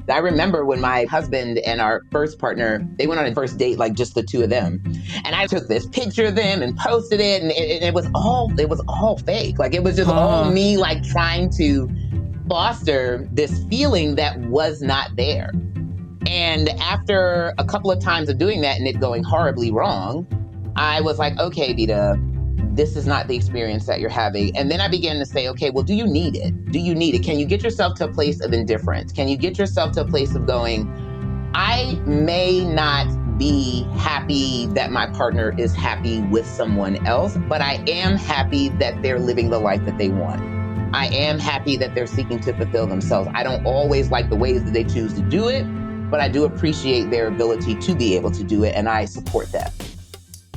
I remember when my husband and our first partner, they went on a first date, like just the two of them. And I took this picture of them and posted it. And it was all fake. Like it was just all me, like trying to foster this feeling that was not there. And after a couple of times of doing that and it going horribly wrong, I was like, okay, Evita, this is not the experience that you're having. And then I began to say, okay, well, do you need it? Do you need it? Can you get yourself to a place of indifference? Can you get yourself to a place of going, I may not be happy that my partner is happy with someone else, but I am happy that they're living the life that they want. I am happy that they're seeking to fulfill themselves. I don't always like the ways that they choose to do it, but I do appreciate their ability to be able to do it, and I support that.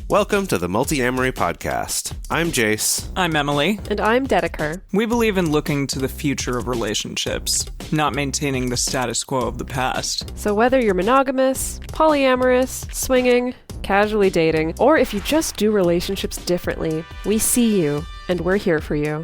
Welcome to the Multiamory podcast. I'm Jase. I'm Emily. And I'm Dedeker. We believe in looking to the future of relationships, not maintaining the status quo of the past. So whether you're monogamous, polyamorous, swinging, casually dating, or if you just do relationships differently, we see you, and we're here for you.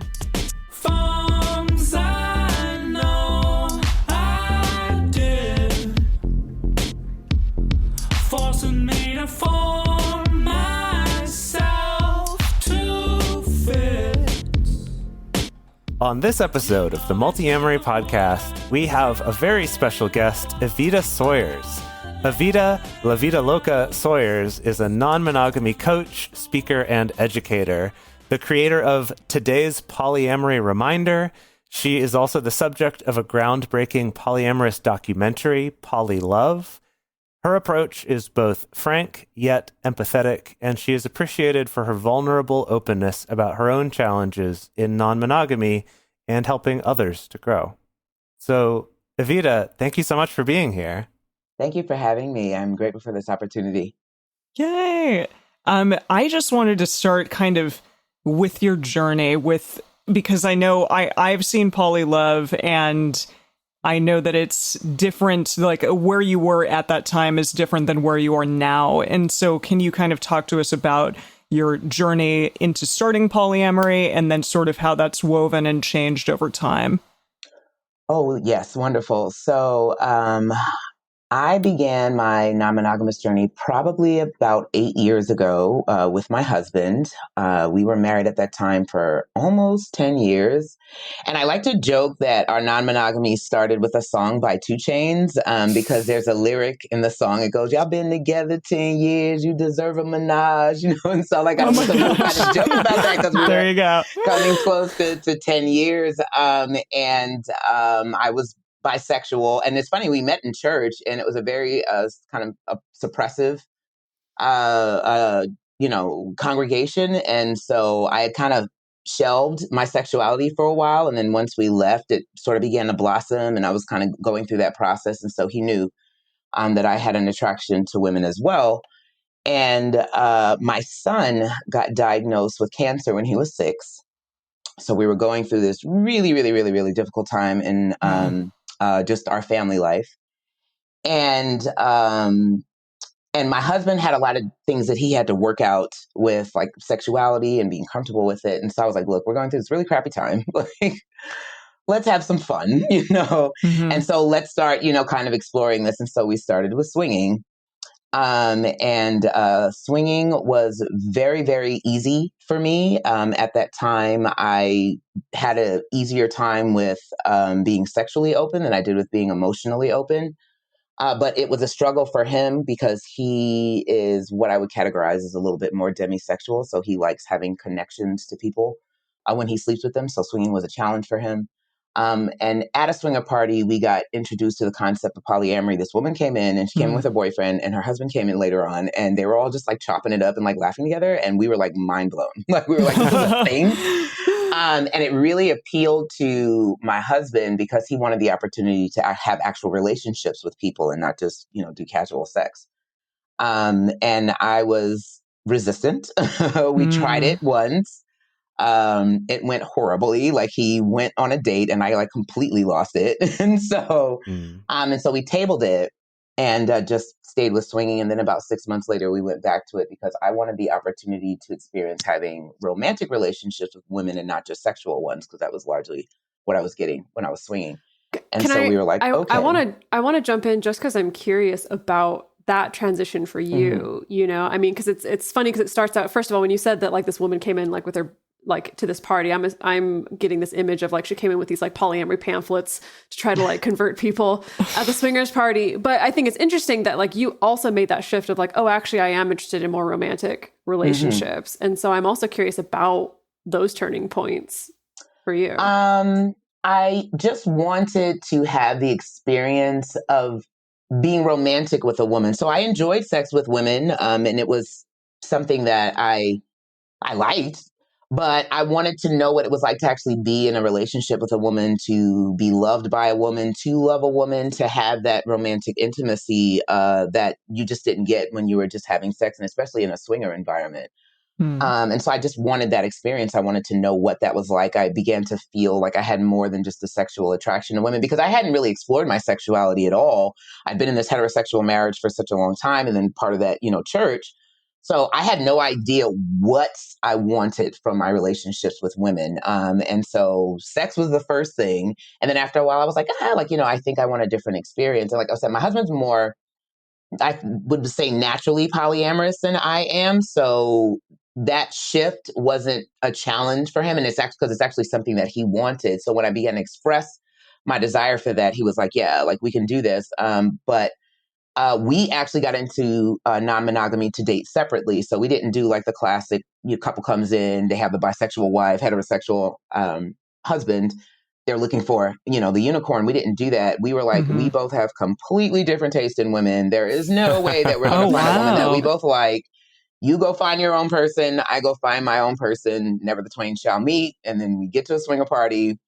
On this episode of the Multiamory podcast, we have a very special guest, Evita Sawyers. Evita Lavitaloca Sawyers is a non-monogamy coach, speaker, and educator, the creator of today's Polyamory Reminder. She is also the subject of a groundbreaking polyamorous documentary, Poly Love. Her approach is both frank yet empathetic, and she is appreciated for her vulnerable openness about her own challenges in non-monogamy and helping others to grow. So, Evita, thank you so much for being here. Thank you for having me. I'm grateful for this opportunity. Yay! I just wanted to start kind of with your journey because I know I've seen Poly Love, and I know that it's different, like where you were at that time is different than where you are now. And so can you kind of talk to us about your journey into starting polyamory and then sort of how that's woven and changed over time? Oh, yes. Wonderful. So I began my non-monogamous journey probably about 8 years ago with my husband. We were married at that time for almost 10 years. And I like to joke that our non-monogamy started with a song by 2 Chainz because there's a lyric in the song. It goes, y'all been together 10 years, you deserve a menage, And so like I was kind of joke about that because we there you go. coming close to 10 years. I was bisexual. And it's funny, we met in church and it was a very kind of a suppressive, congregation. And so I had kind of shelved my sexuality for a while. And then once we left, it sort of began to blossom and I was kind of going through that process. And so he knew that I had an attraction to women as well. And my son got diagnosed with cancer when he was 6. So we were going through this really, really, really, really difficult time in just our family life. And my husband had a lot of things that he had to work out with, like sexuality and being comfortable with it. And so I was like, look, we're going through this really crappy time. Like, let's have some fun, Mm-hmm. And so let's start, kind of exploring this. And so we started with swinging. Swinging was very, very easy for me. At that time, I had an easier time with being sexually open than I did with being emotionally open. But it was a struggle for him because he is what I would categorize as a little bit more demisexual. So he likes having connections to people when he sleeps with them. So swinging was a challenge for him. And at a swinger party, we got introduced to the concept of polyamory. This woman came in and she came in with her boyfriend and her husband came in later on and they were all just like chopping it up and like laughing together. And we were like mind blown. Like we were like, this is a thing. And it really appealed to my husband because he wanted the opportunity to have actual relationships with people and not just, do casual sex. And I was resistant. We tried it once. It went horribly. Like he went on a date and I like completely lost it. And so we tabled it and just stayed with swinging. And then about 6 months later, we went back to it because I wanted the opportunity to experience having romantic relationships with women and not just sexual ones, because that was largely what I was getting when I was swinging. And we were like, okay. I want to jump in just because I'm curious about that transition for you, you know, I mean, because it's funny because it starts out, first of all, when you said that like this woman came in like with her, like to this party, I'm getting this image of like she came in with these like polyamory pamphlets to try to like convert people at the swingers party. But I think it's interesting that like you also made that shift of like, oh, actually, I am interested in more romantic relationships. And so I'm also curious about those turning points for you. I just wanted to have the experience of being romantic with a woman. So I enjoyed sex with women, and it was something that I liked, but I wanted to know what it was like to actually be in a relationship with a woman, to be loved by a woman, to love a woman, to have that romantic intimacy that you just didn't get when you were just having sex, and especially in a swinger environment. And so I just wanted that experience. I wanted to know what that was like. I began to feel like I had more than just a sexual attraction to women, because I hadn't really explored my sexuality at all. I'd been in this heterosexual marriage for such a long time, and then part of that, church. So I had no idea what I wanted from my relationships with women. And so sex was the first thing. And then after a while, I was like, I think I want a different experience. And like I said, my husband's more, I would say, naturally polyamorous than I am. So that shift wasn't a challenge for him. And it's actually because it's actually something that he wanted. So when I began to express my desire for that, he was like, yeah, like we can do this. But we actually got into non-monogamy to date separately. So we didn't do like the classic, couple comes in, they have the bisexual wife, heterosexual husband. They're looking for, the unicorn. We didn't do that. We were like, we both have completely different taste in women. There is no way that we're going to find a woman that we both like. You go find your own person. I go find my own person. Never the twain shall meet. And then we get to a swinger party.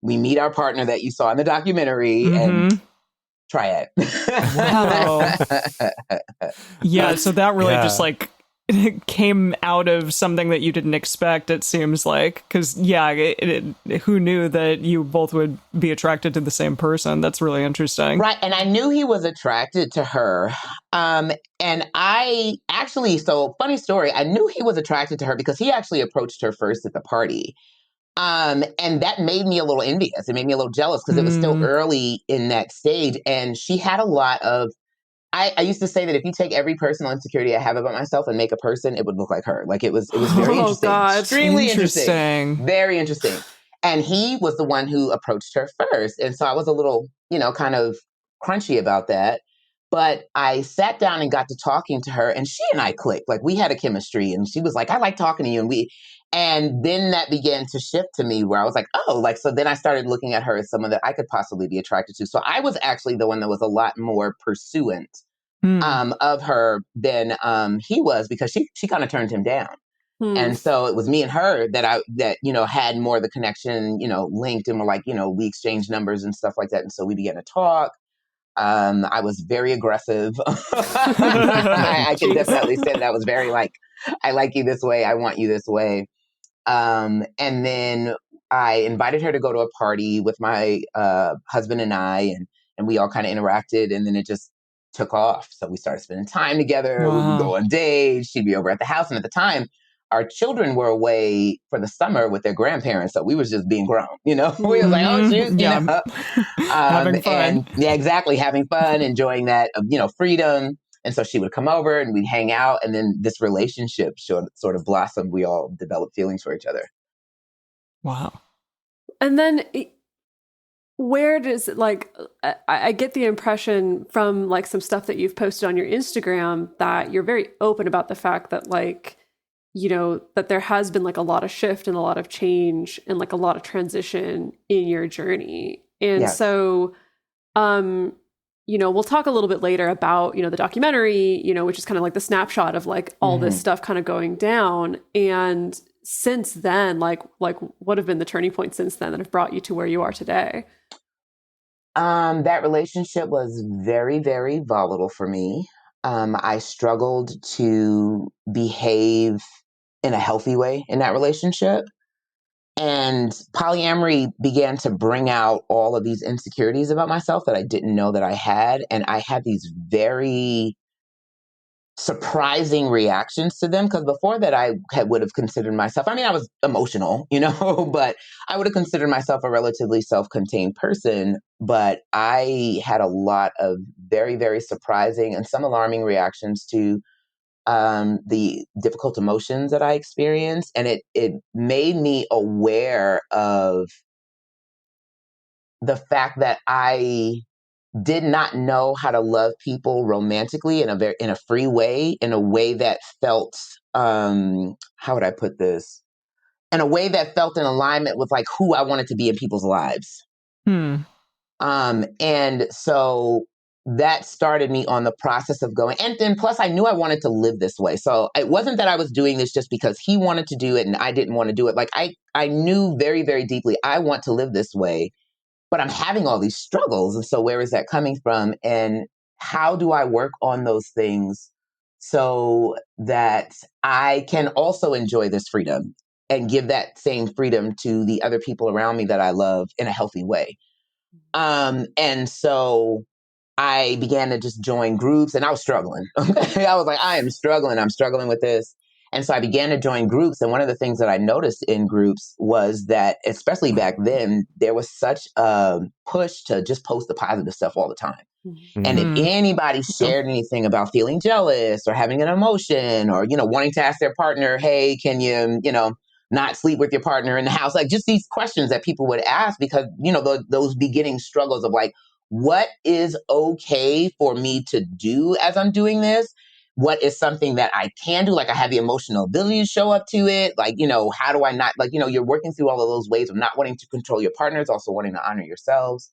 We meet our partner that you saw in the documentary and try it. Wow. Yeah. So that really just like came out of something that you didn't expect, it seems like. Because, who knew that you both would be attracted to the same person? That's really interesting. Right. And I knew he was attracted to her. And I actually, so funny story, I knew he was attracted to her because he actually approached her first at the party. And that made me a little envious. It made me a little jealous because it was still early in that stage. And she had a lot of, I used to say that if you take every personal insecurity I have about myself and make a person, it would look like her. Like it was very interesting. God. Extremely interesting. Very interesting. And he was the one who approached her first. And so I was a little, kind of crunchy about that. But I sat down and got to talking to her, and she and I clicked. Like we had a chemistry, and she was like, I like talking to you. And then that began to shift to me where I was like, oh, like, so then I started looking at her as someone that I could possibly be attracted to. So I was actually the one that was a lot more pursuant of her than he was, because she kind of turned him down. And so it was me and her that had more of the connection, linked, and were like, we exchanged numbers and stuff like that. And so we began to talk. I was very aggressive. I can definitely say that I was very like, I like you this way. I want you this way. And then I invited her to go to a party with my husband and I, and we all kind of interacted, and then it just took off. So we started spending time together. Wow. We would go on dates. She'd be over at the house. And at the time, our children were away for the summer with their grandparents. So we was just being grown, We was like, oh, shoot, having fun. And, exactly. Having fun, enjoying that, freedom. And so she would come over and we'd hang out. And then this relationship sort of blossomed. We all developed feelings for each other. Wow. And then where does I get the impression from like some stuff that you've posted on your Instagram that you're very open about the fact that that there has been like a lot of shift and a lot of change and like a lot of transition in your journey. And so, we'll talk a little bit later about, the documentary, which is kind of like the snapshot of like all this stuff kind of going down. And since then, like what have been the turning points since then that have brought you to where you are today? That relationship was very, very volatile for me. I struggled to behave in a healthy way in that relationship. And polyamory began to bring out all of these insecurities about myself that I didn't know that I had. And I had these very surprising reactions to them. Because before that, would have considered myself, I mean, I was emotional, but I would have considered myself a relatively self-contained person. But I had a lot of very, very surprising and some alarming reactions to the difficult emotions that I experienced. And it made me aware of the fact that I did not know how to love people romantically in a free way, in a way that felt, how would I put this? In a way that felt in alignment with like who I wanted to be in people's lives. And so that started me on the process of going, and then plus I knew I wanted to live this way. So it wasn't that I was doing this just because he wanted to do it and I didn't want to do it. Like I knew very, very deeply, I want to live this way. But I'm having all these struggles. And so where is that coming from? And how do I work on those things so that I can also enjoy this freedom and give that same freedom to the other people around me that I love in a healthy way? And so I began to just join groups, and I was struggling. I was like, I am struggling. I'm struggling with this. And so I began to join groups. And one of the things that I noticed in groups was that, especially back then, there was such a push to just post the positive stuff all the time. And if anybody shared anything about feeling jealous or having an emotion or, wanting to ask their partner, hey, can you, not sleep with your partner in the house? Like just these questions that people would ask because, those beginning struggles of like, what is okay for me to do as I'm doing this? What is something that I can do? Like I have the emotional ability to show up to it. Like, how do I not, like, you're working through all of those ways of not wanting to control your partners, also wanting to honor yourselves.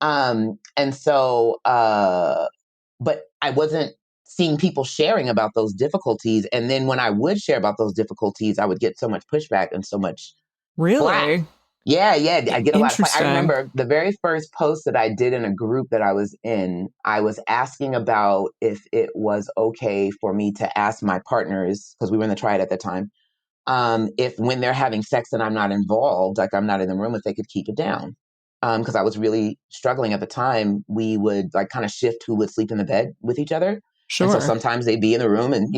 And so, but I wasn't seeing people sharing about those difficulties. And then when I would share about those difficulties, I would get so much pushback and so much Really? flack. Yeah. I get a lot of flack. I Interesting. remember the very first post that I did in a group that I was in, I was asking about if it was okay for me to ask my partners, because we were in the triad at the time, if when they're having sex and I'm not involved, like I'm not in the room, if they could keep it down. Because I was really struggling at the time. We would like kind of shift who would sleep in the bed with each other. Sure. And so sometimes they'd be in the room and,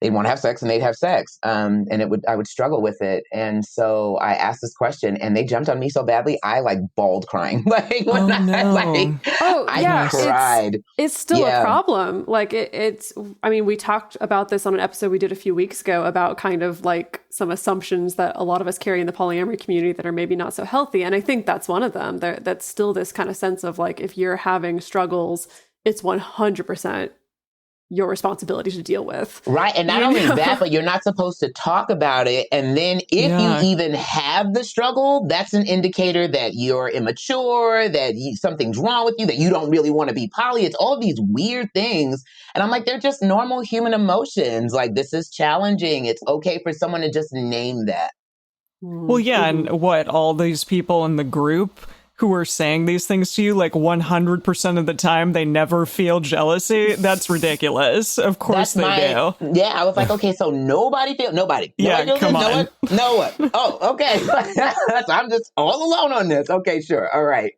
they'd want to have sex and they'd have sex. And I would struggle with it. And so I asked this question and they jumped on me so badly. I like bawled crying. Like when I cried. It's still a problem. Like it's, I mean, we talked about this on an episode we did a few weeks ago about kind of like some assumptions that a lot of us carry in the polyamory community that are maybe not so healthy. And I think that's one of them. That's still this kind of sense of like, if you're having struggles, it's 100% your responsibility to deal with. Right. And not only that, but you're not supposed to talk about it. And then if you even have the struggle, that's an indicator that you're immature, that something's wrong with you, that you don't really want to be poly. It's all these weird things. And I'm like, they're just normal human emotions. Like, this is challenging. It's okay for someone to just name that. Well, yeah. And what, all these people in the group who are saying these things to you, like 100% of the time, they never feel jealousy. That's ridiculous. Of course they do. Yeah, I was like, okay, so nobody. Yeah, come on. No one. Oh, okay. I'm just all alone on this. Okay, sure. All right.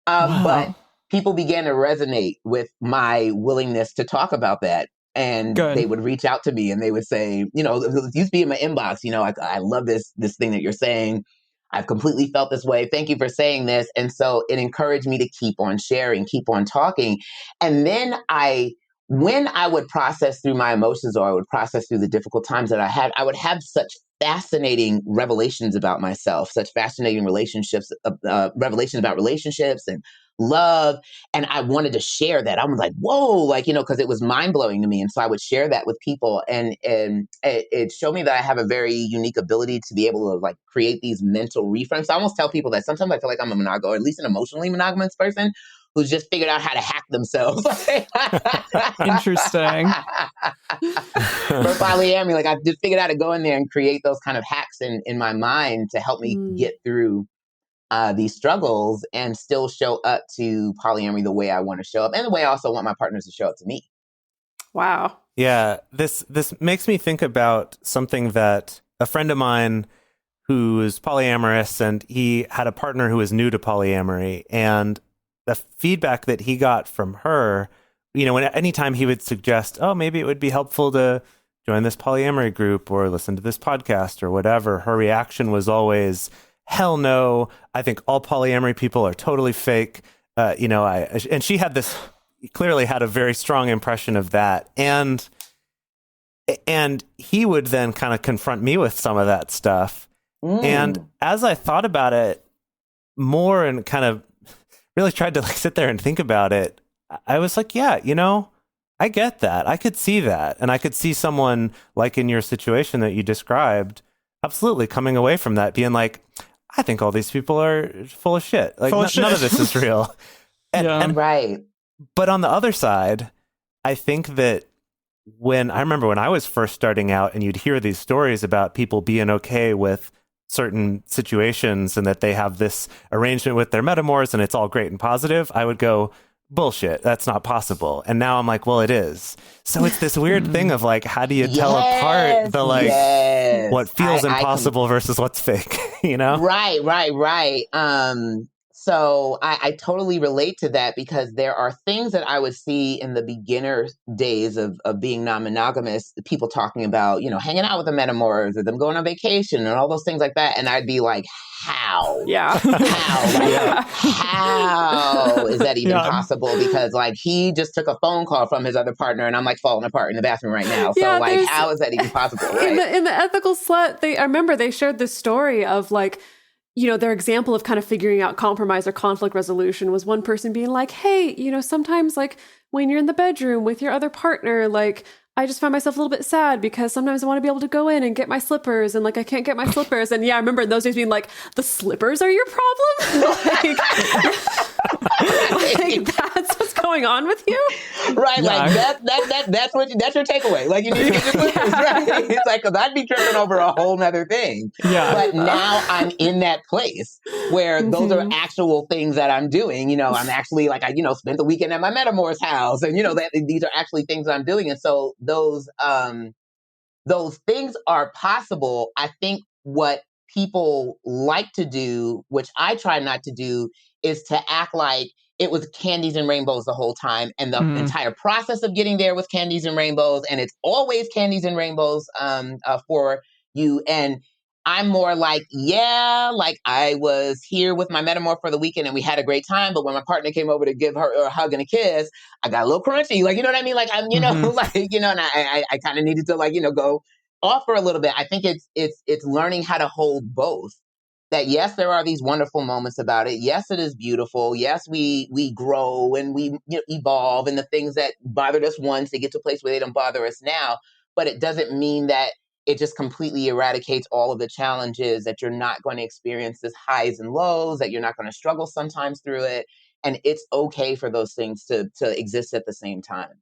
Wow. But people began to resonate with my willingness to talk about that. And they would reach out to me and they would say, it used to be in my inbox, I love this thing that you're saying. I've completely felt this way. Thank you for saying this. And so it encouraged me to keep on sharing, keep on talking. And then when I would process through my emotions or I would process through the difficult times that I had, I would have such fascinating revelations about myself, such fascinating revelations about relationships and love. And I wanted to share that. I was like, whoa, because it was mind blowing to me. And so I would share that with people. And it showed me that I have a very unique ability to be able to create these mental reframes. So I almost tell people that sometimes I feel like I'm a monogamous, or at least an emotionally monogamous person who's just figured out how to hack themselves. Interesting. For polyamory, I've just figured out how to go in there and create those kind of hacks in my mind to help me get through these struggles and still show up to polyamory the way I want to show up and the way I also want my partners to show up to me. Wow. Yeah, this makes me think about something that a friend of mine who is polyamorous, and he had a partner who was new to polyamory, and the feedback that he got from her anytime he would suggest, oh, maybe it would be helpful to join this polyamory group or listen to this podcast or whatever, her reaction was always, hell no. I think all polyamory people are totally fake. And she clearly had a very strong impression of that. And he would then kind of confront me with some of that stuff. And as I thought about it more and kind of really tried to sit there and think about it, I was like, yeah, I get that. I could see that. And I could see someone like in your situation that you described, absolutely coming away from that being like, I think all these people are full of shit. Like none of this is real. And right. But on the other side, I think that I remember when I was first starting out and you'd hear these stories about people being okay with certain situations and that they have this arrangement with their metamors and it's all great and positive, I would go, bullshit, that's not possible. And now I'm like, well, it is. So it's this weird thing of how do you tell apart the what feels impossible versus what's fake, Right. So I totally relate to that because there are things that I would see in the beginner days of being non-monogamous, people talking about, hanging out with the metamors or them going on vacation and all those things like that. And I'd be like, how? Yeah. How? How is that even possible? Because he just took a phone call from his other partner and I'm falling apart in the bathroom right now. So how is that even possible? Right? In the Ethical Slut, I remember they shared this story of their example of kind of figuring out compromise or conflict resolution was one person being like, hey, sometimes when you're in the bedroom with your other partner, I just find myself a little bit sad because sometimes I want to be able to go in and get my slippers and I can't get my slippers. And I remember in those days being like, the slippers are your problem? That's what's going on with you? Right. Yeah. That's your takeaway. You need to get your slippers, right? It's cause I'd be tripping over a whole nother thing. Yeah. But now I'm in that place where those are actual things that I'm doing. I'm actually I spent the weekend at my metamor's house and these are actually things I'm doing. And so those things are possible. I think what people like to do, which I try not to do, is to act like it was candies and rainbows the whole time. And the entire process of getting there was candies and rainbows. And it's always candies and rainbows for you. And I'm more I was here with my metamor for the weekend and we had a great time. But when my partner came over to give her a hug and a kiss, I got a little crunchy. You know what I mean? And I kind of needed to go off for a little bit. I think it's learning how to hold both. That yes, there are these wonderful moments about it. Yes, it is beautiful. Yes, we grow and we evolve, and the things that bothered us once, they get to a place where they don't bother us now. But it doesn't mean that it just completely eradicates all of the challenges, that you're not going to experience this highs and lows, that you're not going to struggle sometimes through it. And it's okay for those things to exist at the same time.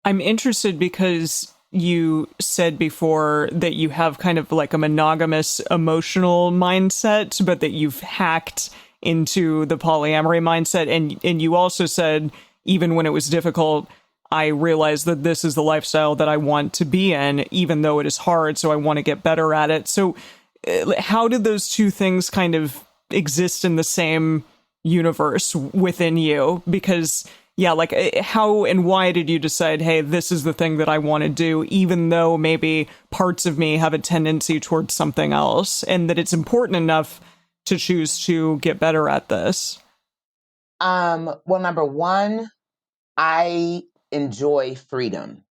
I'm interested because you said before that you have kind of a monogamous emotional mindset, but that you've hacked into the polyamory mindset. And you also said, even when it was difficult, I realized that this is the lifestyle that I want to be in, even though it is hard. So I want to get better at it. So how did those two things kind of exist in the same universe within you? Because how and why did you decide, hey, this is the thing that I want to do, even though maybe parts of me have a tendency towards something else, and that it's important enough to choose to get better at this? Well, number one, I enjoy freedom.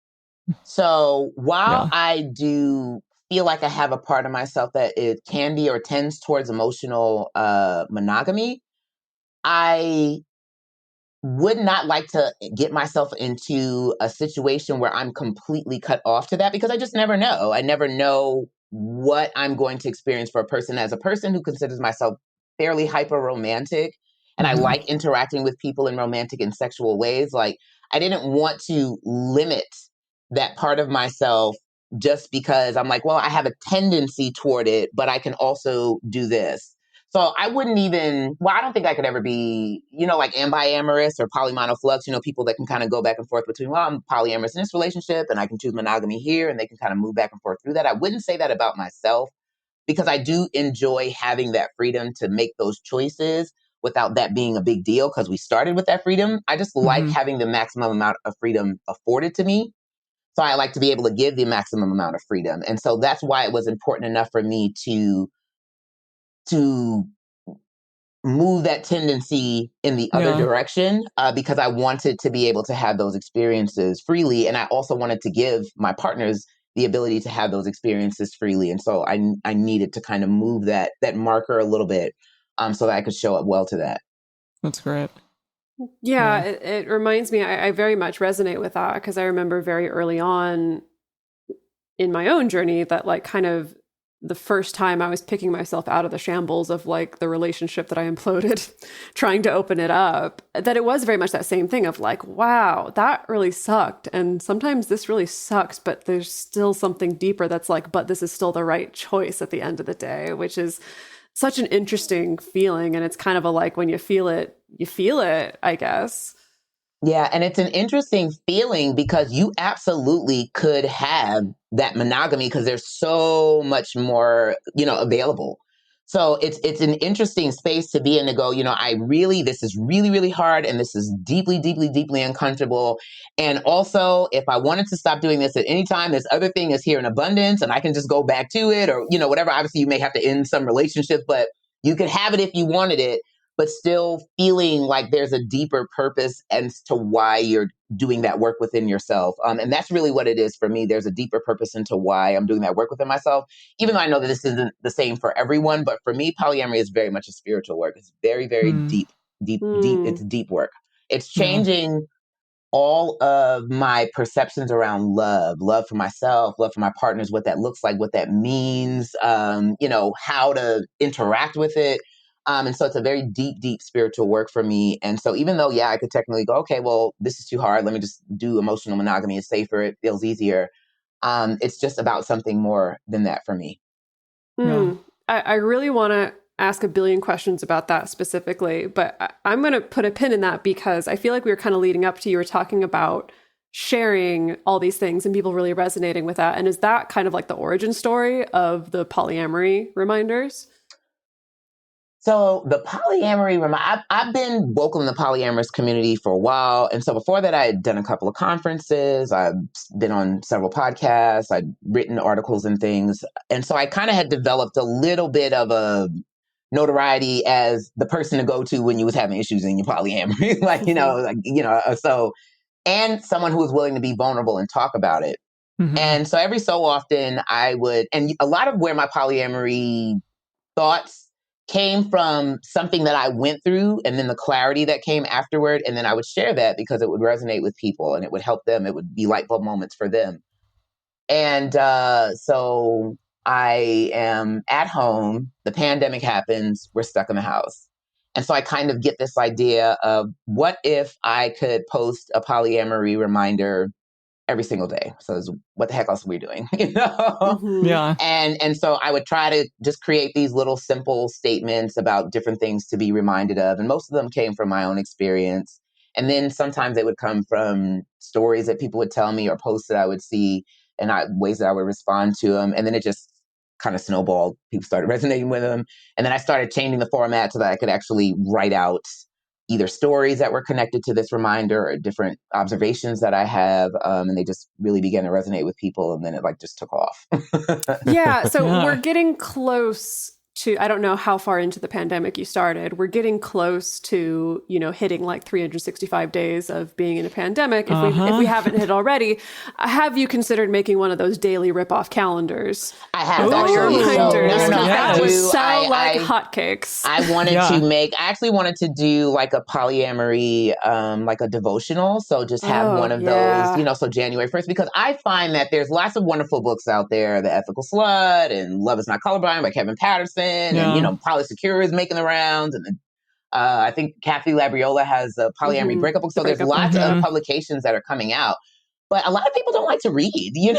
So while I do feel like I have a part of myself that it can be or tends towards emotional monogamy, I would not like to get myself into a situation where I'm completely cut off to that, because I just never know. I never know what I'm going to experience for a person. As a person who considers myself fairly hyper romantic, and I like interacting with people in romantic and sexual ways, I didn't want to limit that part of myself just because I'm well, I have a tendency toward it, but I can also do this. So I wouldn't even, I don't think I could ever be, ambiamorous or polymonoflux, people that can kind of go back and forth between, I'm polyamorous in this relationship and I can choose monogamy here, and they can kind of move back and forth through that. I wouldn't say that about myself, because I do enjoy having that freedom to make those choices without that being a big deal because we started with that freedom. I just like having the maximum amount of freedom afforded to me. So I like to be able to give the maximum amount of freedom. And so that's why it was important enough for me to move that tendency in the other direction, because I wanted to be able to have those experiences freely. And I also wanted to give my partners the ability to have those experiences freely. And so I needed to kind of move that marker a little bit, so that I could show up well to that. That's great. Yeah, it reminds me, I very much resonate with that, because I remember very early on in my own journey that like kind of the first time I was picking myself out of the shambles of like the relationship that I imploded, trying to open it up, that it was very much that same thing of like, wow, that really sucked. And sometimes this really sucks, but there's still something deeper that's like, but this is still the right choice at the end of the day, which is such an interesting feeling. And it's kind of a like, when you feel it, I guess. Yeah. And it's an interesting feeling because you absolutely could have that monogamy because there's so much more, available. So it's an interesting space to be in to go, this is really, really hard. And this is deeply, deeply, deeply uncomfortable. And also, if I wanted to stop doing this at any time, this other thing is here in abundance and I can just go back to it or, whatever. Obviously, you may have to end some relationships, but you could have it if you wanted it, but still feeling like there's a deeper purpose as to why you're doing that work within yourself. And that's really what it is for me. There's a deeper purpose into why I'm doing that work within myself, even though I know that this isn't the same for everyone. But for me, polyamory is very much a spiritual work. It's very, very deep. It's deep work. It's changing all of my perceptions around love for myself, love for my partners, what that looks like, what that means, how to interact with it. And so it's a very deep, deep spiritual work for me. And so even though, I could technically go, okay, well, this is too hard. Let me just do emotional monogamy. It's safer. It feels easier. It's just about something more than that for me. I really want to ask a billion questions about that specifically, but I'm going to put a pin in that because I feel like we were kind of leading up to, you were talking about sharing all these things and people really resonating with that. And is that kind of like the origin story of the polyamory reminders? So the polyamory, I've been vocal in the polyamorous community for a while. And so before that, I had done a couple of conferences. I've been on several podcasts. I'd written articles and things. And so I kind of had developed a little bit of a notoriety as the person to go to when you was having issues in your polyamory, and someone who was willing to be vulnerable and talk about it. And so every so often I would, and a lot of where my polyamory thoughts came from something that I went through and then the clarity that came afterward. And then I would share that because it would resonate with people and it would help them. It would be light bulb moments for them. And so I am at home. The pandemic happens. We're stuck in the house. And so I kind of get this idea of what if I could post a polyamory reminder every single day. So what the heck else are we doing? Yeah. And so I would try to just create these little simple statements about different things to be reminded of. And most of them came from my own experience. And then sometimes they would come from stories that people would tell me or posts that I would see and ways that I would respond to them. And then it just kind of snowballed. People started resonating with them. And then I started changing the format so that I could actually write out either stories that were connected to this reminder or different observations that I have. And they just really began to resonate with people. And then it just took off. Yeah. So we're getting close to, I don't know how far into the pandemic you started. We're getting close to, hitting like 365 days of being in a pandemic. If we haven't hit already, have you considered making one of those daily rip-off calendars? I have. All your reminders. Yes. That would sell like hotcakes. I actually wanted to do like a polyamory, like a devotional. So just have one of those, so January 1st, because I find that there's lots of wonderful books out there, The Ethical Slut and Love is Not Colorblind by Kevin Patterson. And, Polysecure is making the rounds. And I think Kathy Labriola has a polyamory breakup book. So there's lots of publications that are coming out. But a lot of people don't like to read, They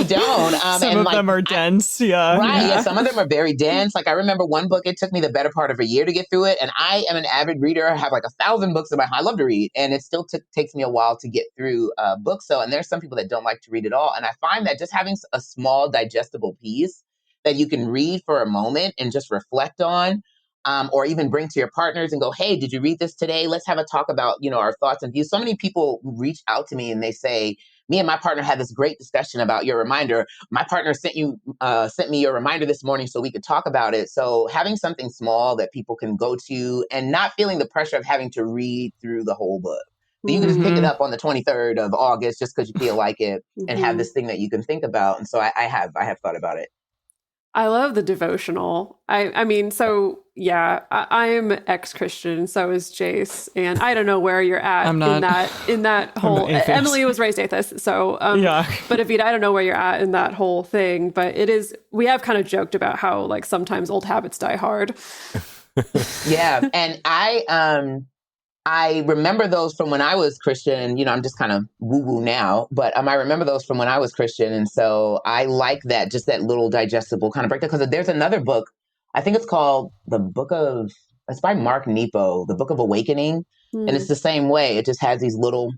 don't. Some of them are dense, Right, yeah. Some of them are very dense. Like I remember one book, it took me the better part of a year to get through it. And I am an avid reader. I have like 1,000 books in my house. I love to read. And it still takes me a while to get through books. And there's some people that don't like to read at all. And I find that just having a small digestible piece that you can read for a moment and just reflect on, or even bring to your partners and go, hey, did you read this today? Let's have a talk about, our thoughts and views. So many people reach out to me and they say, me and my partner had this great discussion about your reminder. My partner sent me your reminder this morning so we could talk about it. So having something small that people can go to and not feeling the pressure of having to read through the whole book. So you can just pick it up on the 23rd of August just because you feel like it and have this thing that you can think about. And so I have thought about it. I love the devotional. I mean, so yeah, I'm ex-Christian, so is Jase, and I don't know where you're at in that whole. Emily was raised atheist, so yeah. But Evita, I don't know where you're at in that whole thing. But we have kind of joked about how like sometimes old habits die hard. Yeah, and I remember those from when I was Christian. I'm just kind of woo-woo now, but I remember those from when I was Christian. And so I like that, just that little digestible kind of breakdown. Because there's another book, I think it's called it's by Mark Nepo, The Book of Awakening. And it's the same way. It just has these little,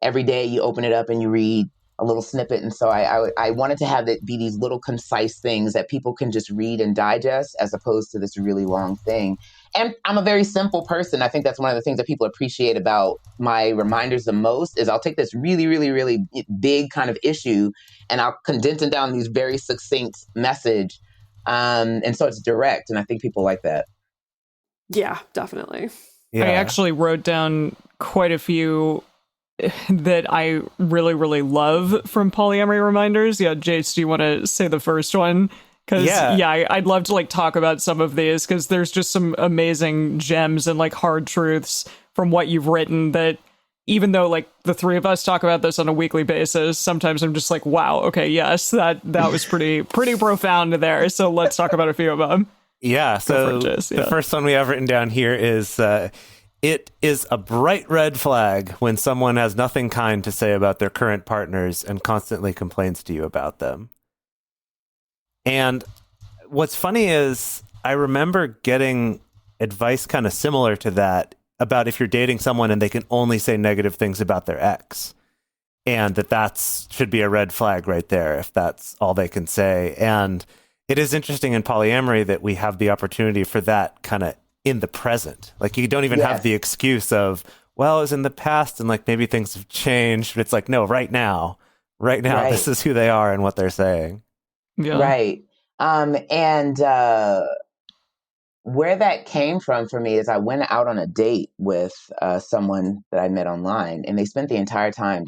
every day you open it up and you read a little snippet. And so I wanted to have it be these little concise things that people can just read and digest as opposed to this really long thing. And I'm a very simple person. I think that's one of the things that people appreciate about my reminders the most is I'll take this really, really, really big kind of issue and I'll condense it down these very succinct message. And so it's direct. And I think people like that. Yeah, definitely. Yeah. I actually wrote down quite a few that I really, really love from Polyamory Reminders. Yeah, Jase, do you want to say the first one? Because, I'd love to, talk about some of these, because there's just some amazing gems and, hard truths from what you've written that, even though, the three of us talk about this on a weekly basis, sometimes I'm just like, wow, okay, yes, that was pretty profound there. So let's talk about a few of them. Yeah, so the first one we have written down here is, it is a bright red flag when someone has nothing kind to say about their current partners and constantly complains to you about them. And what's funny is I remember getting advice kind of similar to that about if you're dating someone and they can only say negative things about their ex, and that should be a red flag right there if that's all they can say. And it is interesting in polyamory that we have the opportunity for that kind of in the present. You don't even have the excuse of, well, it was in the past and maybe things have changed. But it's no, right now, right. This is who they are and what they're saying. Yeah. Right. And where that came from for me is I went out on a date with someone that I met online, and they spent the entire time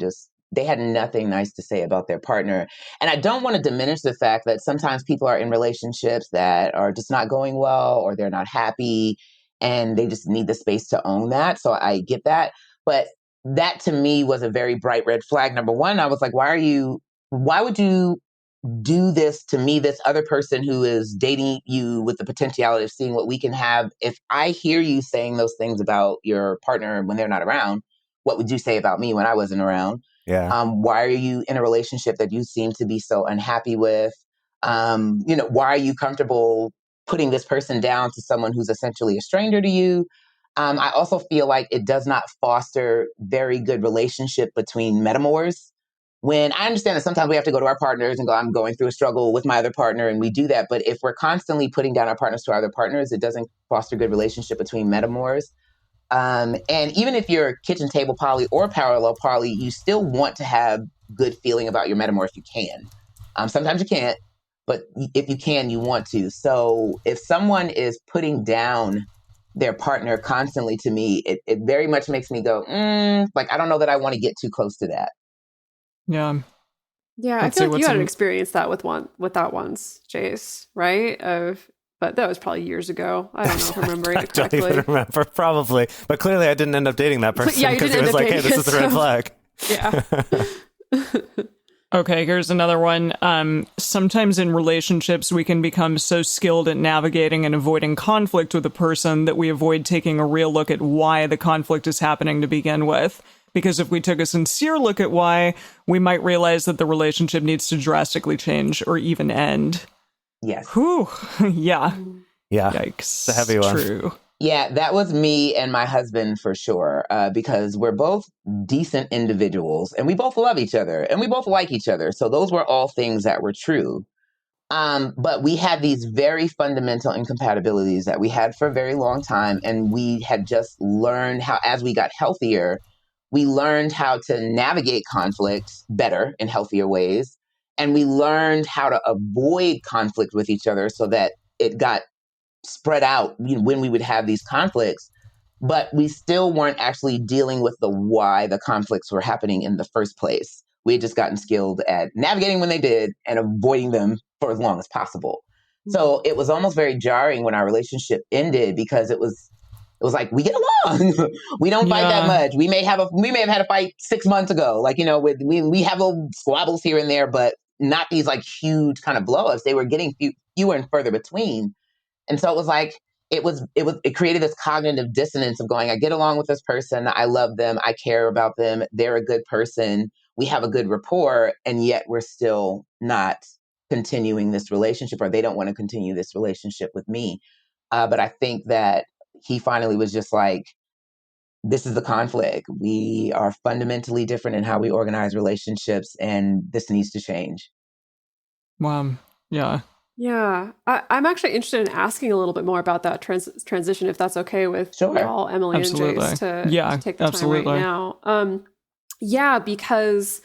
they had nothing nice to say about their partner. And I don't want to diminish the fact that sometimes people are in relationships that are just not going well, or they're not happy, and they just need the space to own that. So I get that. But that to me was a very bright red flag. Number one, I was like, why would you do this to me, this other person who is dating you with the potentiality of seeing what we can have? If I hear you saying those things about your partner when they're not around, what would you say about me when I wasn't around? Yeah. Why are you in a relationship that you seem to be so unhappy with? Why are you comfortable putting this person down to someone who's essentially a stranger to you? I also feel like it does not foster very good relationship between metamors. When I understand that sometimes we have to go to our partners and go, I'm going through a struggle with my other partner, and we do that. But if we're constantly putting down our partners to our other partners, it doesn't foster good relationship between metamors. And even if you're kitchen table poly or parallel poly, you still want to have good feeling about your metamor if you can. Sometimes you can't, but if you can, you want to. So if someone is putting down their partner constantly to me, it very much makes me go, I don't know that I want to get too close to that. Yeah. Yeah, I feel like you had an experience that with that once, Jase, right? But that was probably years ago. I don't know if I'm remembering it correctly. I don't even remember, probably. But clearly I didn't end up dating that person because it was like, hey, this is the red flag. Yeah. Okay, here's another one. Sometimes in relationships, we can become so skilled at navigating and avoiding conflict with a person that we avoid taking a real look at why the conflict is happening to begin with. Because if we took a sincere look at why, we might realize that the relationship needs to drastically change or even end. Yes. Whew. Yeah. Yeah. Yikes. It's a heavy one. True. Yeah, that was me and my husband for sure, because we're both decent individuals and we both love each other and we both like each other. So those were all things that were true. But we had these very fundamental incompatibilities that we had for a very long time. And we had just learned how, as we got healthier, we learned how to navigate conflict better in healthier ways. And we learned how to avoid conflict with each other so that it got spread out when we would have these conflicts. But we still weren't actually dealing with the why the conflicts were happening in the first place. We had just gotten skilled at navigating when they did and avoiding them for as long as possible. So it was almost very jarring when our relationship ended, because it was like, we get along. We don't fight that much. We may have had a fight 6 months ago. Like, we have little squabbles here and there, but not these like huge kind of blow-ups. They were getting fewer and further between. And so it was like, it created this cognitive dissonance of going, I get along with this person. I love them. I care about them. They're a good person. We have a good rapport. And yet we're still not continuing this relationship, or they don't want to continue this relationship with me. But I think that he finally was just like, this is the conflict. We are fundamentally different in how we organize relationships, and this needs to change. Wow. Yeah. Yeah. I'm actually interested in asking a little bit more about that transition, if that's okay with y'all, Emily Absolutely. and Jase, to take the time right now. Yeah, because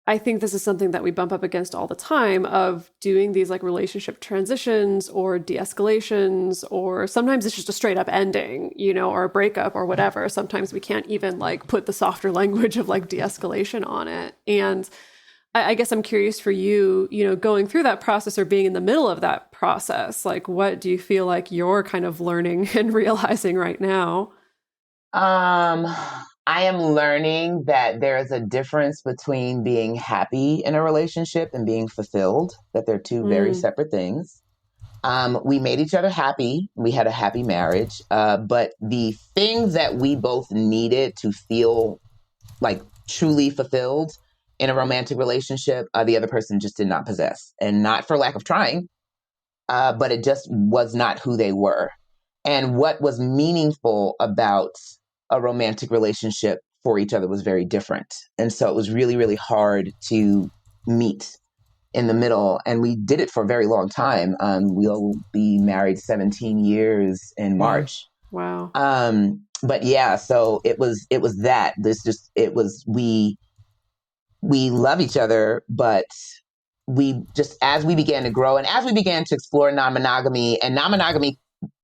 I think this is something that we bump up against all the time, of doing these like relationship transitions or de-escalations, or sometimes it's just a straight up ending, or a breakup or whatever. Sometimes we can't even like put the softer language of like de-escalation on it. And I guess I'm curious for you, going through that process or being in the middle of that process, like what do you feel like you're kind of learning and realizing right now? I am learning that there is a difference between being happy in a relationship and being fulfilled, that they're two very separate things. We made each other happy. We had a happy marriage. But the things that we both needed to feel like truly fulfilled in a romantic relationship, the other person just did not possess. And not for lack of trying, but it just was not who they were. And what was meaningful about a romantic relationship for each other was very different. And so it was really, really hard to meet in the middle. And we did it for a very long time. We'll be married 17 years in March. Wow. But yeah, so it was that. We love each other, but we just, as we began to grow and as we began to explore non-monogamy, and non-monogamy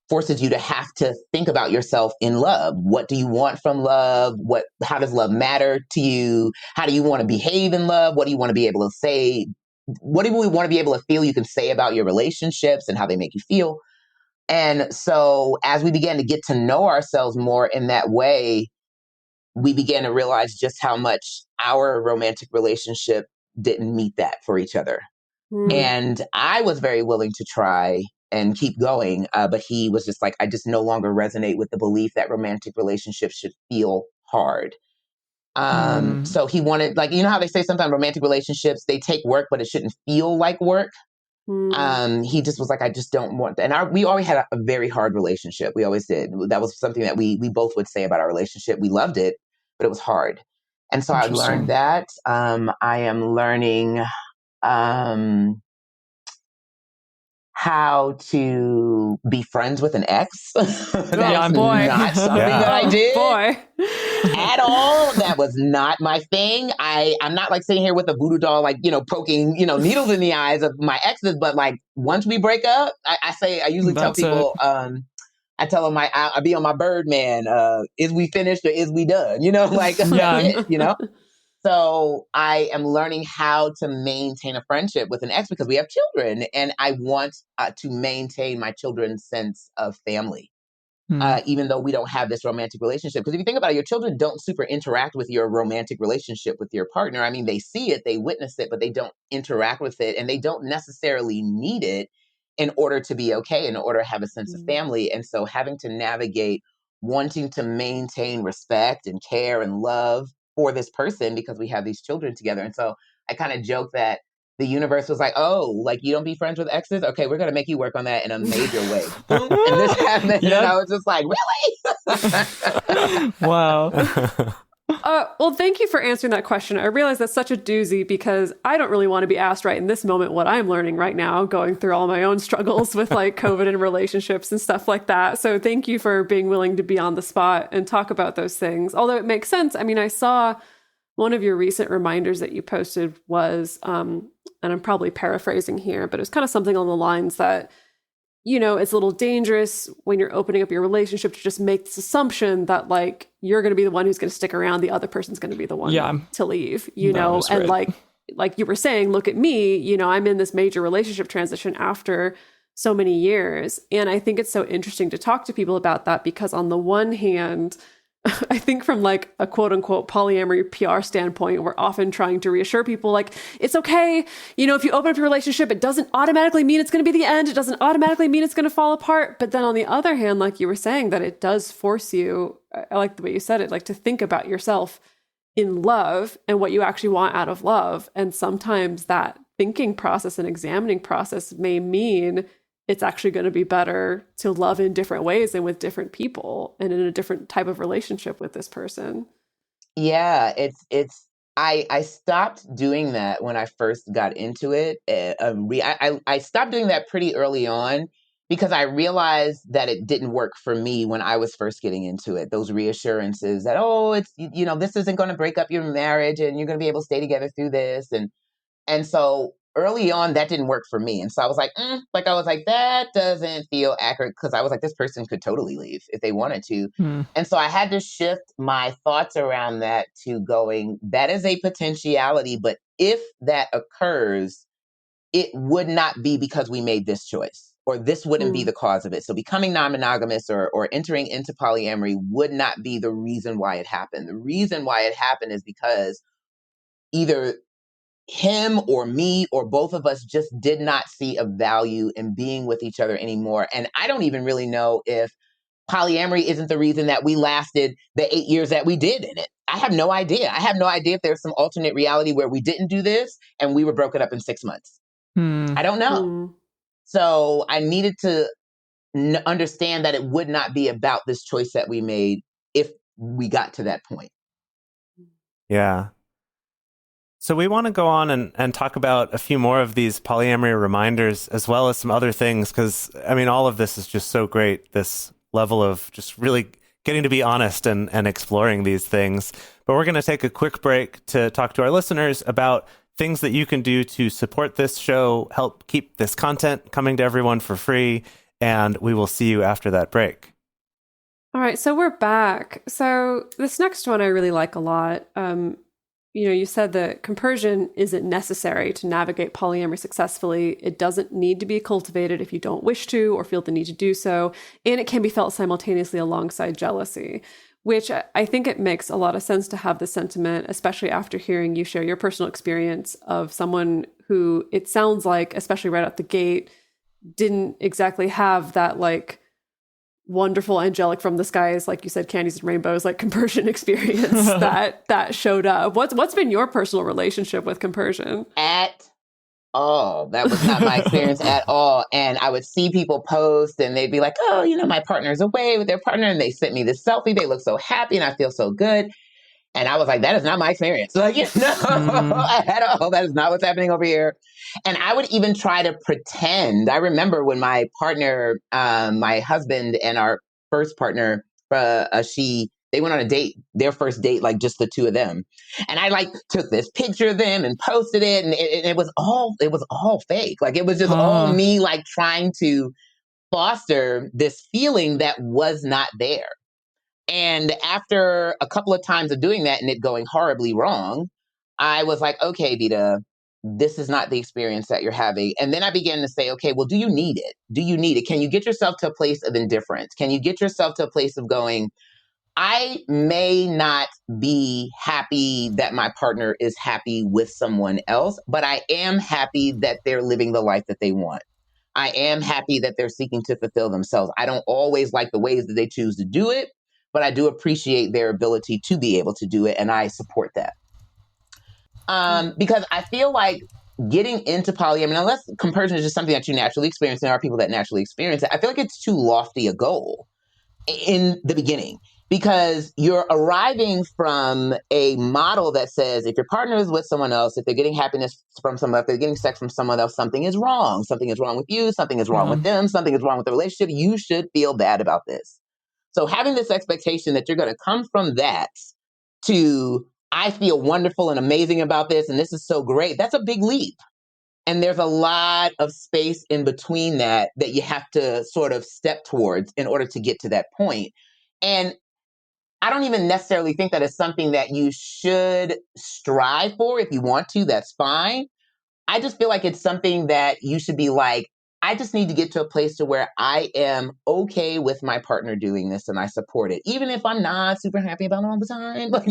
forces you to have to think about yourself in love. What do you want from love? How does love matter to you? How do you want to behave in love? What do you want to be able to say? What do we want to be able to feel you can say about your relationships and how they make you feel? And so as we began to get to know ourselves more in that way, we began to realize just how much our romantic relationship didn't meet that for each other. And I was very willing to try and keep going. But he was just like, I just no longer resonate with the belief that romantic relationships should feel hard. So he wanted, like, how they say sometimes romantic relationships, they take work, but it shouldn't feel like work. He just was like, I just don't want that. And we always had a very hard relationship. We always did. That was something that we both would say about our relationship. We loved it, but it was hard. And so I learned that. I am learning how to be friends with an ex. That was not something that I did at all. That was not my thing. I'm not like sitting here with a voodoo doll, like, poking, needles in the eyes of my exes. But like, once we break up, I usually tell people, I tell them I be on my Birdman. Is we finished or is we done? That's it, So I am learning how to maintain a friendship with an ex because we have children, and I want to maintain my children's sense of family, even though we don't have this romantic relationship. Because if you think about it, your children don't super interact with your romantic relationship with your partner. I mean, they see it, they witness it, but they don't interact with it, and they don't necessarily need it in order to be okay, in order to have a sense of family. And so having to navigate wanting to maintain respect and care and love for this person because we have these children together. And so I kind of joke that the universe was like, oh, like you don't be friends with exes? Okay, we're going to make you work on that in a major way. Boom, and this happened. And I was just like, really? Wow. Well, thank you for answering that question. I realize that's such a doozy because I don't really want to be asked right in this moment what I'm learning right now, going through all my own struggles with like COVID and relationships and stuff like that. So thank you for being willing to be on the spot and talk about those things. Although it makes sense. I mean, I saw one of your recent reminders that you posted was, and I'm probably paraphrasing here, but it was kind of something along the lines that, you know, it's a little dangerous when you're opening up your relationship to just make this assumption that like you're going to be the one who's going to stick around, the other person's going to be the one to leave, you know, and like you were saying, look at me, you know, I'm in this major relationship transition after so many years. And I think it's so interesting to talk to people about that because on the one hand, I think from like a quote unquote polyamory PR standpoint, we're often trying to reassure people like, it's okay. You know, if you open up your relationship, it doesn't automatically mean it's going to be the end. It doesn't automatically mean it's going to fall apart. But then on the other hand, like you were saying, that it does force you, I like the way you said it, like to think about yourself in love and what you actually want out of love. And sometimes that thinking process and examining process may mean it's actually going to be better to love in different ways and with different people and in a different type of relationship with this person. Yeah, I stopped doing that when I first got into it. I stopped doing that pretty early on because I realized that it didn't work for me when I was first getting into it. Those reassurances that, oh, it's, you know, this isn't going to break up your marriage and you're going to be able to stay together through this. And so early on, that didn't work for me. And so I was like, that doesn't feel accurate because I was like, this person could totally leave if they wanted to. And so I had to shift my thoughts around that to going, that is a potentiality. But if that occurs, it would not be because we made this choice or this wouldn't be the cause of it. So becoming non-monogamous or entering into polyamory would not be the reason why it happened. The reason why it happened is because either him or me or both of us just did not see a value in being with each other anymore. And I don't even really know if polyamory isn't the reason that we lasted the 8 years that we did in it. I have no idea. I have no idea if there's some alternate reality where we didn't do this and we were broken up in 6 months. I don't know. So I needed to understand that it would not be about this choice that we made if we got to that point. Yeah. So we want to go on and talk about a few more of these polyamory reminders as well as some other things, because, I mean, all of this is just so great, this level of just really getting to be honest and exploring these things. But we're going to take a quick break to talk to our listeners about things that you can do to support this show, help keep this content coming to everyone for free, and we will see you after that break. All right, so we're back. So this next one I really like a lot. You know, you said that compersion isn't necessary to navigate polyamory successfully. It doesn't need to be cultivated if you don't wish to or feel the need to do so. And it can be felt simultaneously alongside jealousy, which I think it makes a lot of sense to have this sentiment, especially after hearing you share your personal experience of someone who it sounds like, especially right out the gate, didn't exactly have that like wonderful angelic from the skies, like you said, candies and rainbows, like compersion experience that showed up. What's been your personal relationship with compersion? At all. That was not my experience at all. And I would see people post and they'd be like, oh, you know, my partner's away with their partner and they sent me this selfie. They look so happy and I feel so good. And I was like, that is not my experience. Like, at all. That is not what's happening over here. And I would even try to pretend. I remember when my partner, my husband and our first partner, they went on a date, their first date, like just the two of them. And I like took this picture of them and posted it. And it was all fake. Like it was just all me like trying to foster this feeling that was not there. And after a couple of times of doing that and it going horribly wrong, I was like, okay, Evita, this is not the experience that you're having. And then I began to say, okay, well, do you need it? Do you need it? Can you get yourself to a place of indifference? Can you get yourself to a place of going, I may not be happy that my partner is happy with someone else, but I am happy that they're living the life that they want. I am happy that they're seeking to fulfill themselves. I don't always like the ways that they choose to do it, but I do appreciate their ability to be able to do it, and I support that. Because I feel like getting into polyamory, unless compersion is just something that you naturally experience, and there are people that naturally experience it, I feel like it's too lofty a goal in the beginning. because you're arriving from a model that says if your partner is with someone else, if they're getting happiness from someone else, if they're getting sex from someone else, something is wrong. Something is wrong with you. Something is wrong with them. Something is wrong with the relationship. You should feel bad about this. So having this expectation that you're going to come from that to, I feel wonderful and amazing about this, and this is so great, that's a big leap. And there's a lot of space in between that you have to sort of step towards in order to get to that point. And I don't even necessarily think that it's something that you should strive for. If you want to, that's fine. I just feel like it's something that you should be like, I just need to get to a place to where I am okay with my partner doing this and I support it, even if I'm not super happy about it all the time, but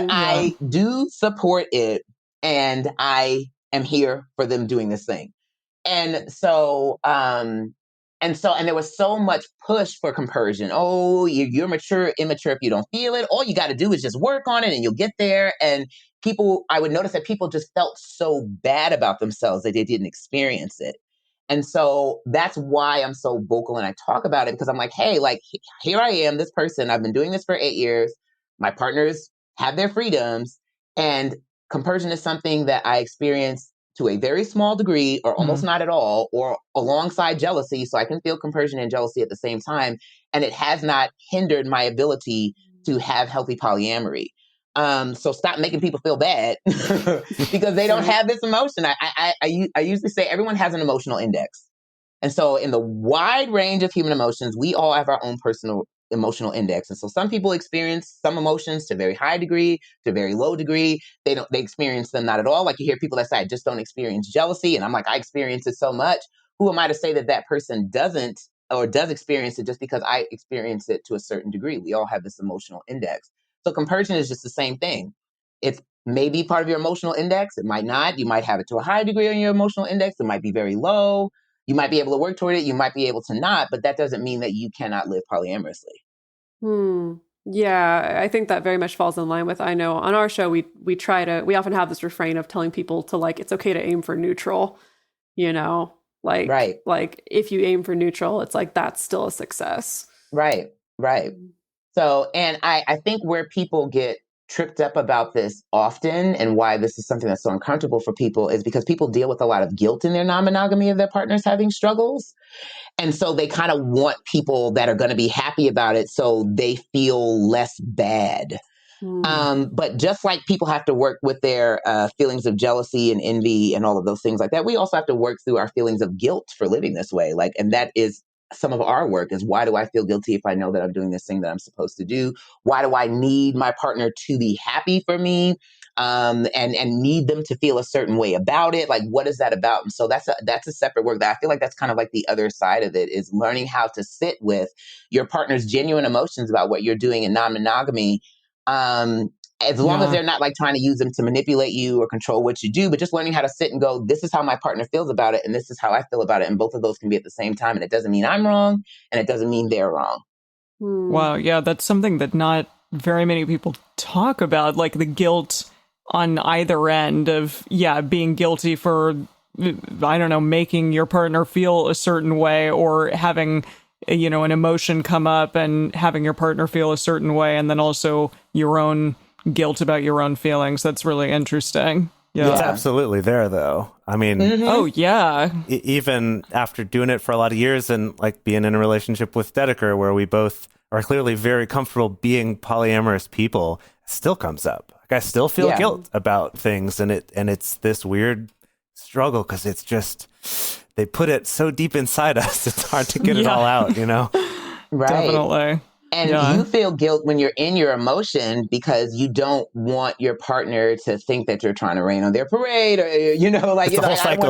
I do support it and I am here for them doing this thing. And so there was so much push for compersion. Oh, you're mature, immature if you don't feel it. All you got to do is just work on it and you'll get there. And I would notice that people just felt so bad about themselves that they didn't experience it. And so that's why I'm so vocal and I talk about it, because I'm like, hey, like, here I am, this person, I've been doing this for 8 years. My partners have their freedoms, and compersion is something that I experience to a very small degree or almost not at all, or alongside jealousy. So I can feel compersion and jealousy at the same time. And it has not hindered my ability to have healthy polyamory. So stop making people feel bad because they don't have this emotion. I usually say everyone has an emotional index. And so in the wide range of human emotions, we all have our own personal emotional index. And so some people experience some emotions to a very high degree, to a very low degree. They experience them not at all. Like you hear people that say, I just don't experience jealousy. And I'm like, I experience it so much. Who am I to say that person doesn't or does experience it just because I experience it to a certain degree? We all have this emotional index. So compersion is just the same thing. It's maybe part of your emotional index. It might not. You might have it to a high degree on your emotional index. It might be very low. You might be able to work toward it. You might be able to not, but that doesn't mean that you cannot live polyamorously. Yeah, I think that very much falls in line with, I know on our show, we often have this refrain of telling people to like, it's okay to aim for neutral, like if you aim for neutral, it's like, that's still a success. Right. So, and I think where people get tripped up about this often and why this is something that's so uncomfortable for people is because people deal with a lot of guilt in their non-monogamy of their partners having struggles. And so they kind of want people that are going to be happy about it so they feel less bad. But just like people have to work with their feelings of jealousy and envy and all of those things like that, we also have to work through our feelings of guilt for living this way. And that is some of our work is, why do I feel guilty if I know that I'm doing this thing that I'm supposed to do? Why do I need my partner to be happy for me? And need them to feel a certain way about it? Like, what is that about? And so that's a separate work that I feel like that's kind of like the other side of it, is learning how to sit with your partner's genuine emotions about what you're doing in non-monogamy. As long as they're not like trying to use them to manipulate you or control what you do, but just learning how to sit and go, this is how my partner feels about it, and this is how I feel about it. And both of those can be at the same time. And it doesn't mean I'm wrong, and it doesn't mean they're wrong. Wow. Yeah, that's something that not very many people talk about, like the guilt on either end of, being guilty for, I don't know, making your partner feel a certain way, or having, an emotion come up and having your partner feel a certain way, and then also your own guilt about your own feelings. That's really interesting. Yeah. It's absolutely there, though. I mean, oh, yeah. Even after doing it for a lot of years and like being in a relationship with Dedeker, where we both are clearly very comfortable being polyamorous people, it still comes up. Like I still feel guilt about things, and it's this weird struggle because it's just, they put it so deep inside us. It's hard to get it all out, Right. Definitely. And you feel guilt when you're in your emotion because you don't want your partner to think that you're trying to rain on their parade, or it's the whole cycle,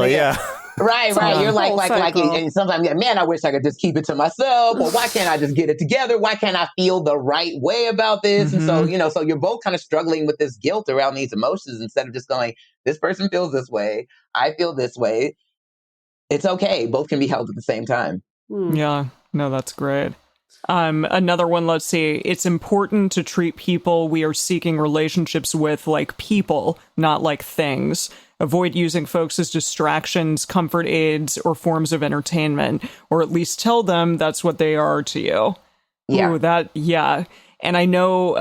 Right. You're like, and sometimes, man, I wish I could just keep it to myself. Or why can't I just get it together? Why can't I feel the right way about this? And so, so you're both kind of struggling with this guilt around these emotions instead of just going, this person feels this way, I feel this way. It's okay. Both can be held at the same time. Yeah, no, that's great. Another one, let's see. It's important to treat people we are seeking relationships with like people, not like things. Avoid using folks as distractions, comfort aids, or forms of entertainment, or at least tell them that's what they are to you. Yeah. Ooh, yeah. And I know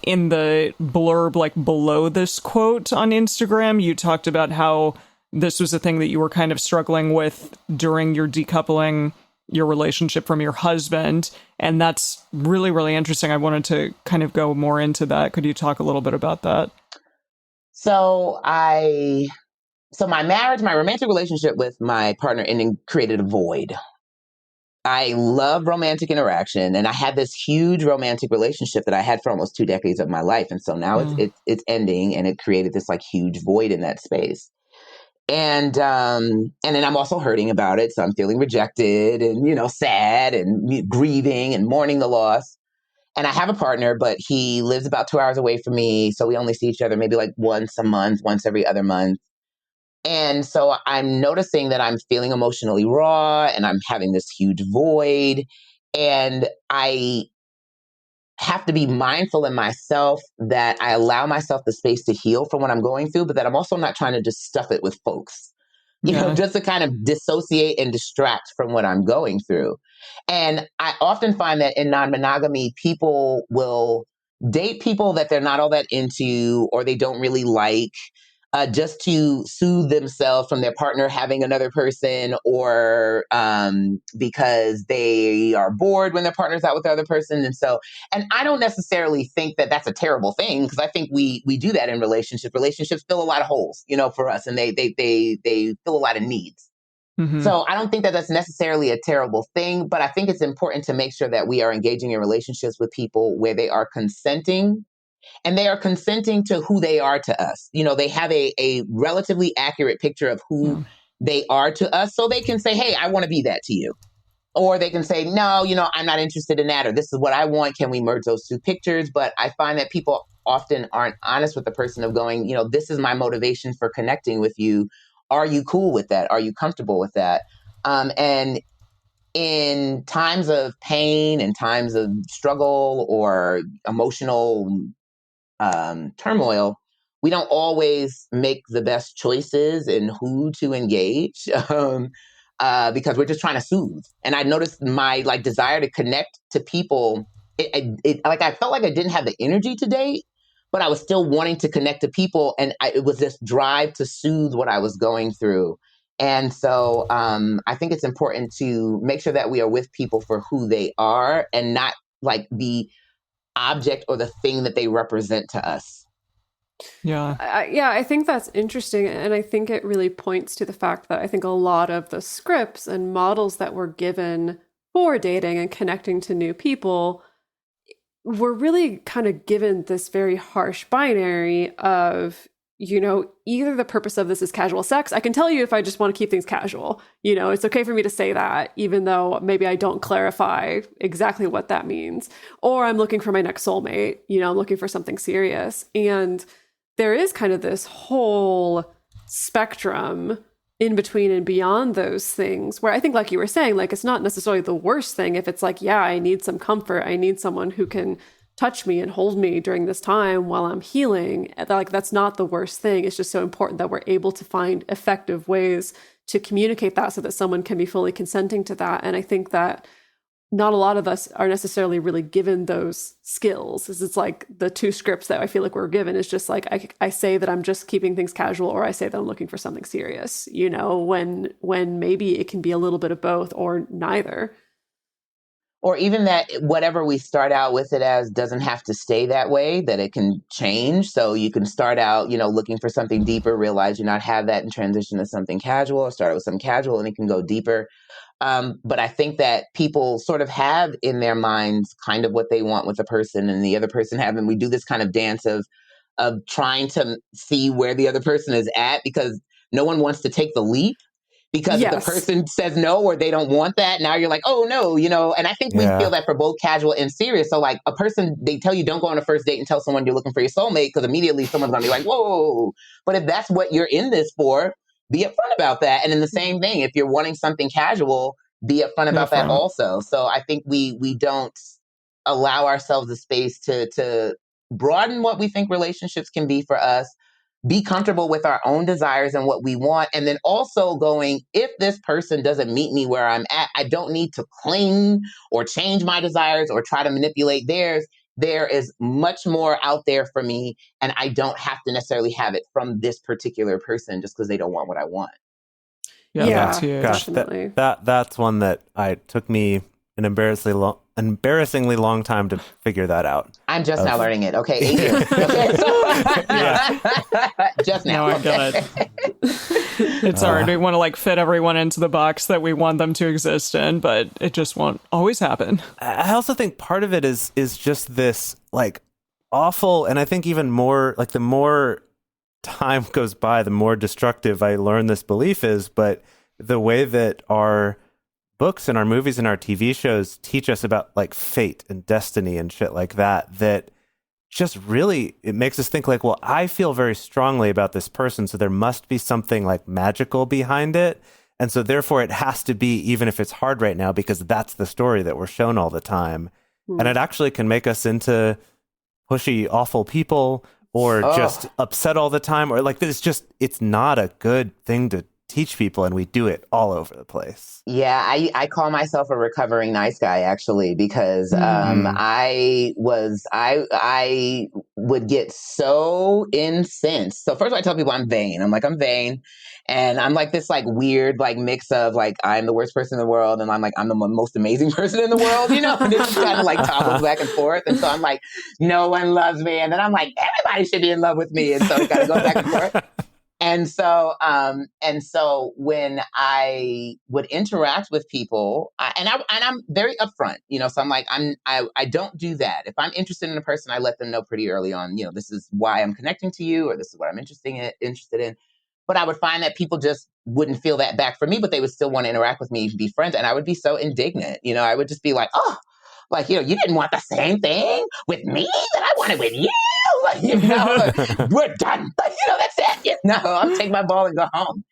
in the blurb, like below this quote on Instagram, you talked about how this was a thing that you were kind of struggling with during your decoupling your relationship from your husband. And that's really, really interesting. I wanted to kind of go more into that. Could you talk a little bit about that? So my romantic relationship with my partner ending created a void. I love romantic interaction, and I had this huge romantic relationship that I had for almost 2 decades of my life. And so now it's ending, and it created this like huge void in that space. And then I'm also hurting about it. So I'm feeling rejected and, sad and grieving and mourning the loss. And I have a partner, but he lives about 2 hours away from me. So we only see each other maybe like once a month, once every other month. And so I'm noticing that I'm feeling emotionally raw and I'm having this huge void. And I have to be mindful in myself that I allow myself the space to heal from what I'm going through, but that I'm also not trying to just stuff it with folks, just to kind of dissociate and distract from what I'm going through. And I often find that in non-monogamy, people will date people that they're not all that into or they don't really like, just to soothe themselves from their partner having another person, or because they are bored when their partner's out with the other person. And I don't necessarily think that that's a terrible thing, because I think we do that in relationships. Relationships fill a lot of holes, for us, and they fill a lot of needs. Mm-hmm. So I don't think that that's necessarily a terrible thing, but I think it's important to make sure that we are engaging in relationships with people where they are consenting. And they are consenting to who they are to us. They have a relatively accurate picture of who they are to us. So they can say, hey, I want to be that to you. Or they can say, no, I'm not interested in that. Or this is what I want. Can we merge those two pictures? But I find that people often aren't honest with the person of going, this is my motivation for connecting with you. Are you cool with that? Are you comfortable with that? And in times of pain and times of struggle or emotional turmoil, we don't always make the best choices in who to engage, because we're just trying to soothe. And I noticed my desire to connect to people. I felt like I didn't have the energy to date, but I was still wanting to connect to people, and it was this drive to soothe what I was going through. And so I think it's important to make sure that we are with people for who they are and not the object or the thing that they represent to us. I think that's interesting. And I think it really points to the fact that I think a lot of the scripts and models that were given for dating and connecting to new people were really kind of given this very harsh binary of, either the purpose of this is casual sex. I can tell you if I just want to keep things casual, it's okay for me to say that, even though maybe I don't clarify exactly what that means. Or I'm looking for my next soulmate, I'm looking for something serious. And there is kind of this whole spectrum in between and beyond those things where I think, like you were saying, it's not necessarily the worst thing if it's I need some comfort. I need someone who can touch me and hold me during this time while I'm healing. That's not the worst thing. It's just so important that we're able to find effective ways to communicate that so that someone can be fully consenting to that. And I think that not a lot of us are necessarily really given those skills. It's the two scripts that I feel like we're given is just I say that I'm just keeping things casual, or I say that I'm looking for something serious, when maybe it can be a little bit of both or neither. Or even that whatever we start out with it as doesn't have to stay that way, that it can change. So you can start out, looking for something deeper, realize you not have that, and transition to something casual, or start with some casual and it can go deeper. But I think that people sort of have in their minds kind of what they want with a person, and the other person haven't. We do this kind of dance of trying to see where the other person is at, because no one wants to take the leap. Because if the person says no, or they don't want that, now you're like, oh no, and I think we feel that for both casual and serious. So a person, they tell you don't go on a first date and tell someone you're looking for your soulmate, because immediately someone's going to be like, whoa. But if that's what you're in this for, be upfront about that. And then the same thing, if you're wanting something casual, be upfront about that also. So I think we don't allow ourselves the space to broaden what we think relationships can be for us, be comfortable with our own desires and what we want. And then also going, if this person doesn't meet me where I'm at, I don't need to cling or change my desires or try to manipulate theirs. There is much more out there for me, and I don't have to necessarily have it from this particular person just because they don't want what I want. Yeah, gosh, definitely. That's one that took me an embarrassingly long time to figure that out. I'm just now learning it. Okay, 8 years. Just now. I get it. It's hard. We want to like fit everyone into the box that we want them to exist in, but it just won't always happen. I also think part of it is just this like awful, and I think even more like the more time goes by, the more destructive I learn this belief is. But the way that our books and our movies and our TV shows teach us about like fate and destiny and shit like that just really, it makes us think like, well, I feel very strongly about this person, so there must be something like magical behind it. And so therefore it has to be, even if it's hard right now, because that's the story that we're shown all the time. And it actually can make us into pushy, awful people, or just upset all the time, or like it's not a good thing to teach people, and we do it all over the place. Yeah, I call myself a recovering nice guy, actually, because I would get so incensed. So first I tell people I'm vain. I'm vain. And I'm like this like weird like mix of like I'm the worst person in the world and I'm like I'm the most amazing person in the world, you know? And it just kind of like toggles back and forth. And so I'm like, no one loves me. And then I'm like, everybody should be in love with me. And so it kind of goes back and forth. And so when I would interact with people, I'm very upfront, you know, so I'm like, I don't do that. If I'm interested in a person, I let them know pretty early on, you know, this is why I'm connecting to you, or this is what I'm interested in. But I would find that people just wouldn't feel that back for me, but they would still want to interact with me, be friends. And I would be so indignant, you know, I would just be like, oh, like, you know, you didn't want the same thing with me that I wanted with you. Like, you know, we're done. Like, you know, that's it. You know, I'll take my ball and go home.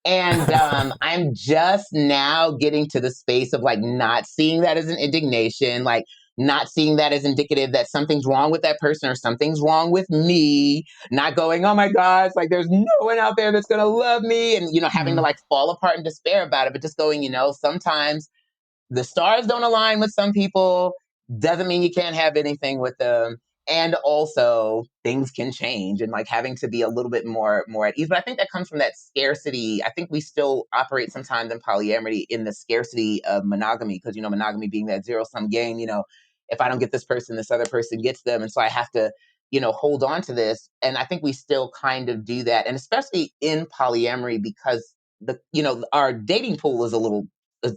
And I'm just now getting to the space of like not seeing that as an indignation, like not seeing that as indicative that something's wrong with that person or something's wrong with me, not going, oh my gosh, like there's no one out there that's going to love me. And, you know, having to like fall apart in despair about it, but just going, you know, sometimes the stars don't align with some people, doesn't mean you can't have anything with them. And also things can change, and like having to be a little bit more at ease. But I think that comes from that scarcity. I think we still operate sometimes in polyamory in the scarcity of monogamy, because, you know, monogamy being that zero-sum game, you know, if I don't get this person, this other person gets them. And so I have to, you know, hold on to this. And I think we still kind of do that. And especially in polyamory, because our dating pool is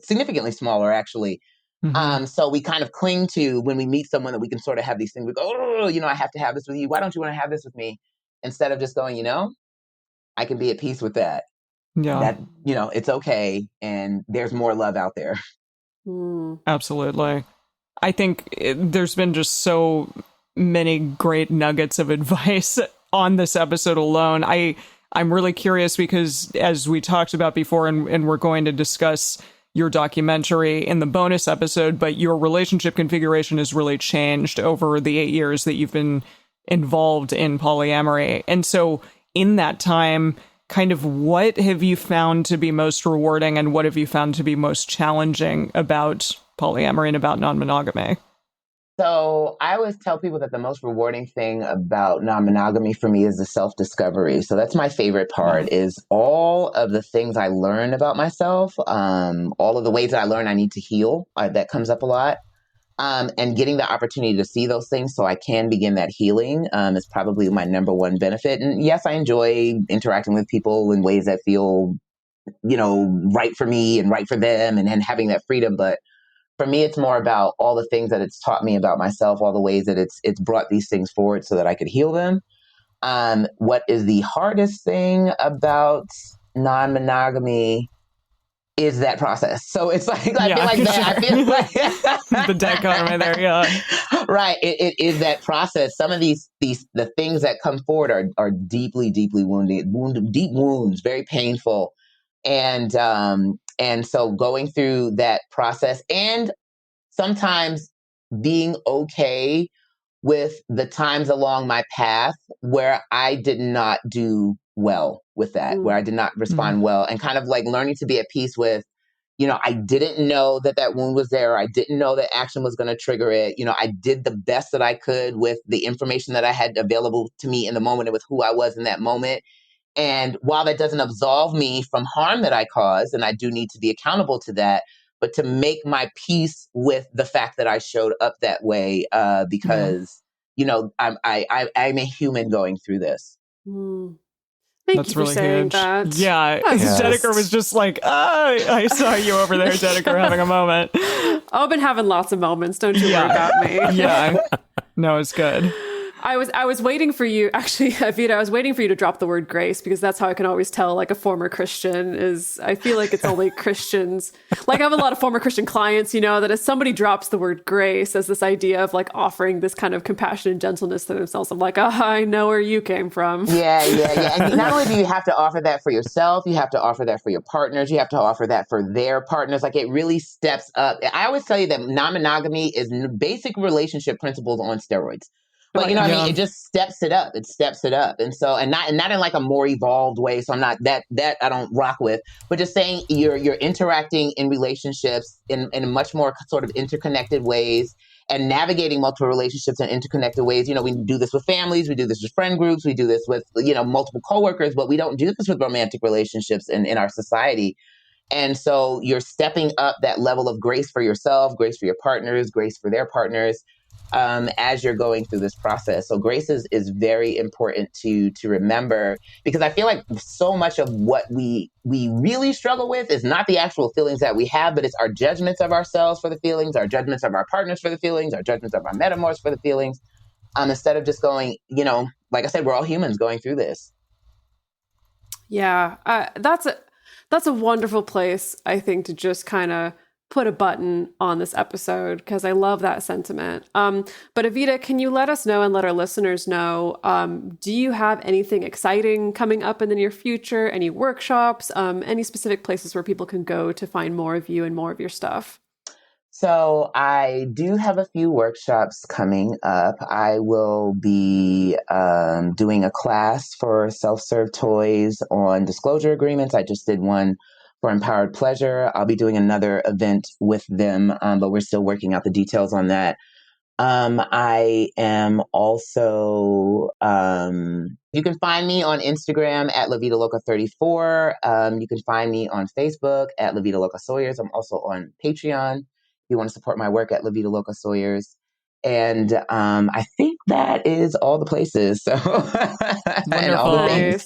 significantly smaller, actually. So we kind of cling to when we meet someone that we can sort of have these things. We go, oh, you know, I have to have this with you. Why don't you want to have this with me? Instead of just going, you know, I can be at peace with that. Yeah. That, you know, it's okay. And there's more love out there. Absolutely. I think there's been just so many great nuggets of advice on this episode alone. I'm really curious because as we talked about before, and we're going to discuss your documentary in the bonus episode, but your relationship configuration has really changed over the 8 years that you've been involved in polyamory. And so in that time, kind of what have you found to be most rewarding and what have you found to be most challenging about polyamory and about non-monogamy? So I always tell people that the most rewarding thing about non-monogamy for me is the self-discovery. So that's my favorite part, is all of the things I learn about myself, all of the ways that I learn I need to heal. That comes up a lot. And getting the opportunity to see those things so I can begin that healing is probably my number one benefit. And yes, I enjoy interacting with people in ways that feel, you know, right for me and right for them, and having that freedom. But for me, it's more about all the things that it's taught me about myself, all the ways that it's brought these things forward so that I could heal them. What is the hardest thing about non-monogamy is that process. So it's like, I feel like the dichotomy there, yeah. Right. It is that process. Some of the things that come forward are deeply, deeply deep wounds, very painful. And so going through that process, and sometimes being okay with the times along my path where I did not do well with that, where I did not respond well, and kind of like learning to be at peace with, I didn't know that that wound was there. I didn't know that action was going to trigger it. I did the best that I could with the information that I had available to me in the moment and with who I was in that moment. And while that doesn't absolve me from harm that I caused, and I do need to be accountable to that, but to make my peace with the fact that I showed up that way, because, I'm a human going through this. Thank you for saying that. Yeah. Dedeker was just like, I saw you over there, Dedeker, having a moment. I've been having lots of moments. Don't you worry about me. Yeah. No, it's good. I was waiting for you, actually, Evita, I was waiting for you to drop the word grace, because that's how I can always tell, like, a former Christian is, I feel like it's only Christians. Like, I have a lot of former Christian clients, that if somebody drops the word grace as this idea of, like, offering this kind of compassion and gentleness to themselves, I'm like, I know where you came from. Yeah. And not only do you have to offer that for yourself, you have to offer that for your partners, you have to offer that for their partners. Like, it really steps up. I always tell you that non-monogamy is basic relationship principles on steroids. But I mean, it just steps it up. It steps it up. And so, and not in like a more evolved way. So I'm not that I don't rock with, but just saying you're interacting in relationships in much more sort of interconnected ways, and navigating multiple relationships in interconnected ways. We do this with families, we do this with friend groups, we do this with, multiple coworkers, but we don't do this with romantic relationships in our society. And so you're stepping up that level of grace for yourself, grace for your partners, grace for their partners, as you're going through this process. So grace is very important to remember, because I feel like so much of what we really struggle with is not the actual feelings that we have, but it's our judgments of ourselves for the feelings, our judgments of our partners for the feelings, our judgments of our metamors for the feelings, instead of just going, like I said, we're all humans going through this. Yeah, that's a wonderful place, I think, to just kind of put a button on this episode, because I love that sentiment. But Evita, can you let us know and let our listeners know, do you have anything exciting coming up in the near future? Any workshops, any specific places where people can go to find more of you and more of your stuff? So I do have a few workshops coming up. I will be doing a class for self-serve toys on disclosure agreements. I just did one for Empowered Pleasure. I'll be doing another event with them, but we're still working out the details on that. I am also, you can find me on Instagram at Lavitaloca34. You can find me on Facebook at Lavitaloca Sawyers. I'm also on Patreon if you want to support my work at Lavitaloca Sawyers. And I think that is all the places. So and all the things.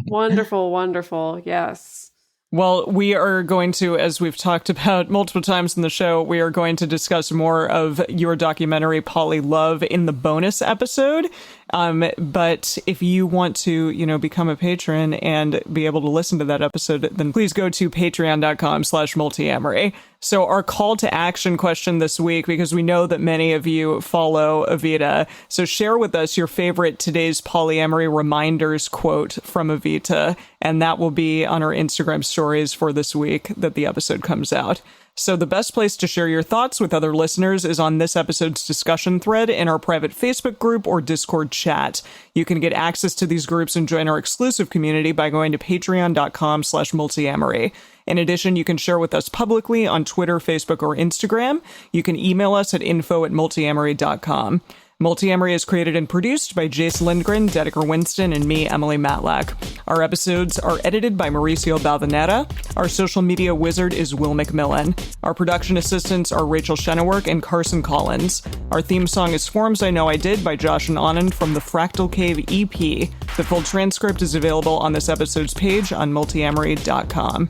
Wonderful. Yes. Well, we are going to, as we've talked about multiple times in the show, we are going to discuss more of your documentary, Poly Love, in the bonus episode. But if you want to, become a patron and be able to listen to that episode, then please go to patreon.com/multiamory. So our call to action question this week, because we know that many of you follow Evita. So share with us your favorite today's Polyamory Reminders quote from Evita, and that will be on our Instagram stories for this week that the episode comes out. So the best place to share your thoughts with other listeners is on this episode's discussion thread in our private Facebook group or Discord chat. You can get access to these groups and join our exclusive community by going to patreon.com/multiamory. In addition, you can share with us publicly on Twitter, Facebook, or Instagram. You can email us at info@multiamory.com. Multiamory is created and produced by Jase, Lindgren, Dedeker, Winston, and me, Emily Matlack. Our episodes are edited by Mauricio Balvanera. Our social media wizard is Will McMillan. Our production assistants are Rachel Shennework and Carson Collins. Our theme song is Forms I Know I Did by Josh and Anand from the Fractal Cave EP. The full transcript is available on this episode's page on multiamory.com.